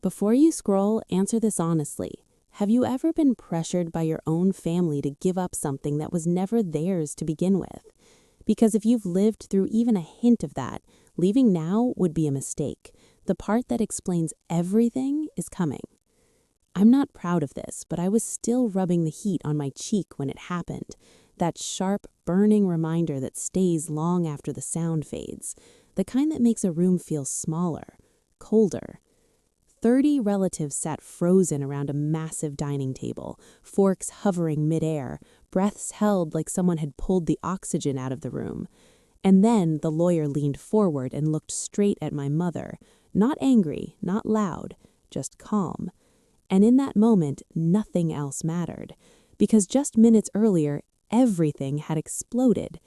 Before you scroll, answer this honestly. Have you ever been pressured by your own family to give up something that was never theirs to begin with? Because if you've lived through even a hint of that, leaving now would be a mistake. The part that explains everything is coming. I'm not proud of this, but I was still rubbing the heat on my cheek when it happened. That sharp, burning reminder that stays long after the sound fades. The kind that makes a room feel smaller, colder. 30 relatives sat frozen around a massive dining table, forks hovering midair, breaths held like someone had pulled the oxygen out of the room. And then the lawyer leaned forward and looked straight at my mother, not angry, not loud, just calm. And in that moment, nothing else mattered, because just minutes earlier, everything had exploded.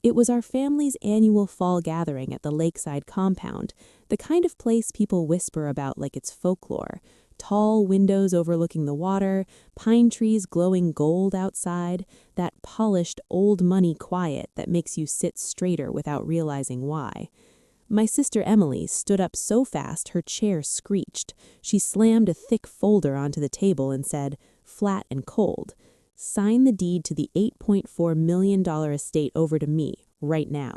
It was our family's annual fall gathering at the lakeside compound, the kind of place people whisper about like it's folklore. Tall windows overlooking the water, pine trees glowing gold outside, that polished old money quiet that makes you sit straighter without realizing why. My sister Emily stood up so fast her chair screeched. She slammed a thick folder onto the table and said, flat and cold, "Sign the deed to the $8.4 million estate over to me, right now."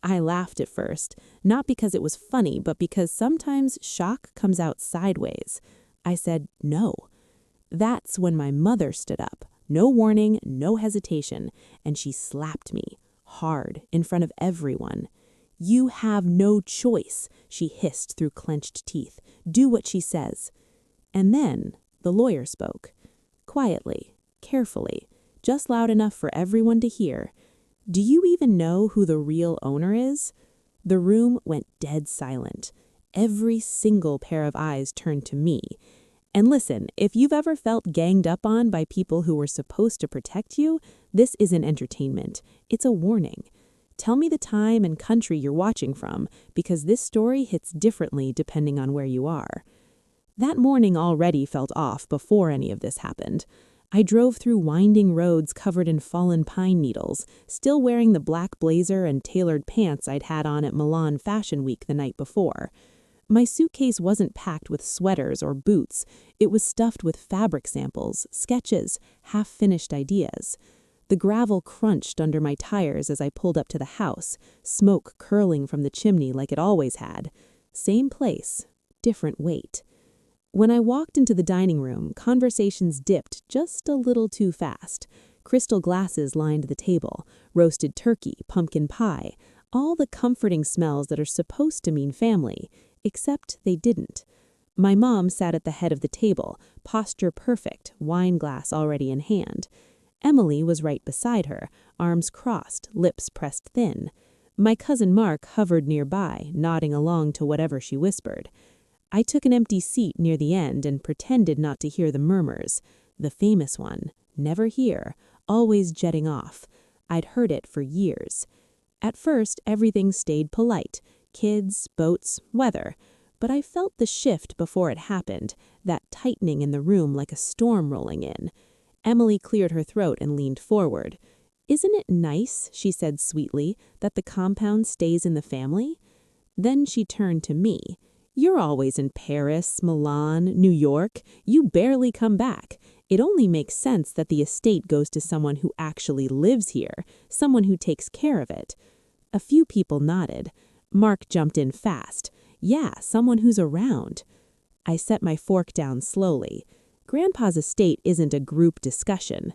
I laughed at first, not because it was funny, but because sometimes shock comes out sideways. I said, no. That's when my mother stood up. No warning, no hesitation, and she slapped me, hard, in front of everyone. "You have no choice," she hissed through clenched teeth. "Do what she says." And then the lawyer spoke. Quietly, carefully, just loud enough for everyone to hear. "Do you even know who the real owner is?" The room went dead silent. Every single pair of eyes turned to me. And listen, if you've ever felt ganged up on by people who were supposed to protect you, this isn't entertainment. It's a warning. Tell me the time and country you're watching from, because this story hits differently depending on where you are. That morning already felt off before any of this happened. I drove through winding roads covered in fallen pine needles, still wearing the black blazer and tailored pants I'd had on at Milan Fashion Week the night before. My suitcase wasn't packed with sweaters or boots. It was stuffed with fabric samples, sketches, half-finished ideas. The gravel crunched under my tires as I pulled up to the house, smoke curling from the chimney like it always had. Same place, different weight. When I walked into the dining room, conversations dipped just a little too fast. Crystal glasses lined the table, roasted turkey, pumpkin pie, all the comforting smells that are supposed to mean family, except they didn't. My mom sat at the head of the table, posture perfect, wine glass already in hand. Emily was right beside her, arms crossed, lips pressed thin. My cousin Mark hovered nearby, nodding along to whatever she whispered. I took an empty seat near the end and pretended not to hear the murmurs. The famous one, never here, always jetting off. I'd heard it for years. At first, everything stayed polite. Kids, boats, weather. But I felt the shift before it happened, that tightening in the room like a storm rolling in. Emily cleared her throat and leaned forward. "Isn't it nice," she said sweetly, "that the compound stays in the family?" Then she turned to me. "You're always in Paris, Milan, New York. You barely come back. It only makes sense that the estate goes to someone who actually lives here, someone who takes care of it." A few people nodded. Mark jumped in fast. "Yeah, someone who's around." I set my fork down slowly. Grandpa's estate isn't a group discussion.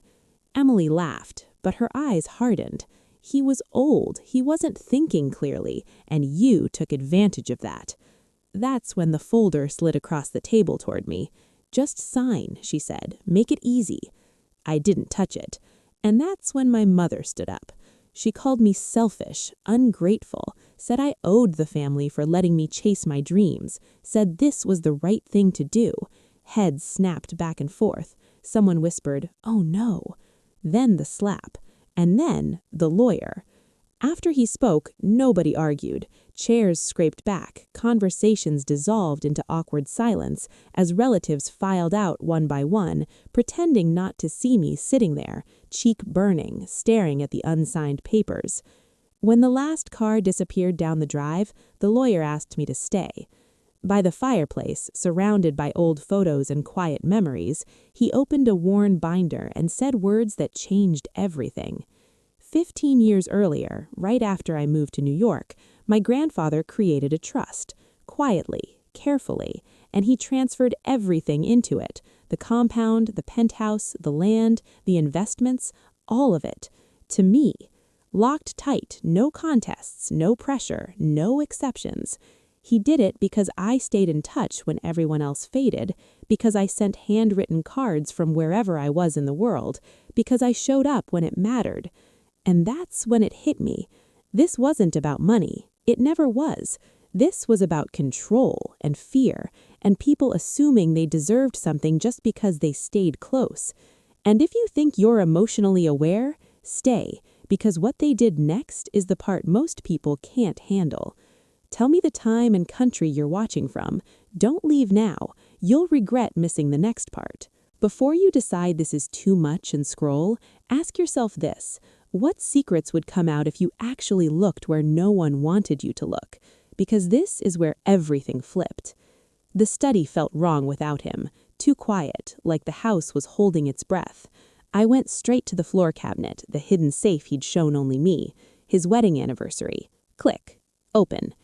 Emily laughed, but her eyes hardened. He was old, he wasn't thinking clearly, and you took advantage of that. That's when the folder slid across the table toward me. "Just sign," she said. "Make it easy." I didn't touch it. And that's when my mother stood up. She called me selfish, ungrateful, said I owed the family for letting me chase my dreams, said this was the right thing to do. Heads snapped back and forth. Someone whispered, "Oh no." Then the slap. And then the lawyer. After he spoke, nobody argued. Chairs scraped back, conversations dissolved into awkward silence as relatives filed out one by one, pretending not to see me sitting there, cheek burning, staring at the unsigned papers. When the last car disappeared down the drive, the lawyer asked me to stay. By the fireplace, surrounded by old photos and quiet memories, he opened a worn binder and said words that changed everything. 15 years earlier, right after I moved to New York, my grandfather created a trust, quietly, carefully, and he transferred everything into it: the compound, the penthouse, the land, the investments, all of it, to me. Locked tight, no contests, no pressure, no exceptions. He did it because I stayed in touch when everyone else faded, because I sent handwritten cards from wherever I was in the world, because I showed up when it mattered. And that's when it hit me. This wasn't about money. It never was. This was about control and fear, and people assuming they deserved something just because they stayed close. And if you think you're emotionally aware, stay, because what they did next is the part most people can't handle. Tell me the time and country you're watching from. Don't leave now. You'll regret missing the next part. Before you decide this is too much and scroll, ask yourself this: what secrets would come out if you actually looked where no one wanted you to look? Because this is where everything flipped. The study felt wrong without him. Too quiet, like the house was holding its breath. I went straight to the floor cabinet, the hidden safe he'd shown only me. His wedding anniversary. Click. Open.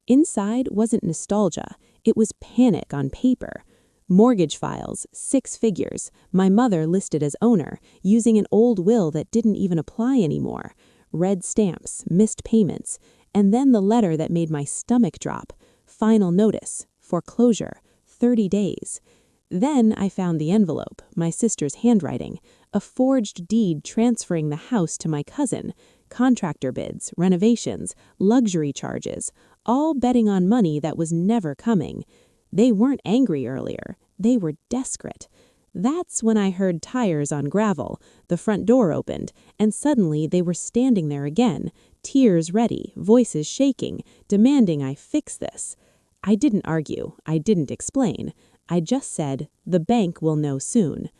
Inside wasn't nostalgia. It was panic on paper. Mortgage files, 6 figures, my mother listed as owner, using an old will that didn't even apply anymore. Red stamps, missed payments, and then the letter that made my stomach drop. Final notice, foreclosure, 30 days. Then I found the envelope, my sister's handwriting, a forged deed transferring the house to my cousin, contractor bids, renovations, luxury charges, all betting on money that was never coming. They weren't angry earlier. They were desperate. That's when I heard tires on gravel. The front door opened, and suddenly they were standing there again, tears ready, voices shaking, demanding I fix this. I didn't argue. I didn't explain. I just said, the bank will know soon.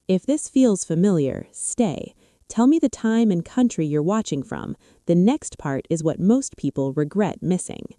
If this feels familiar, stay. Tell me the time and country you're watching from. The next part is what most people regret missing.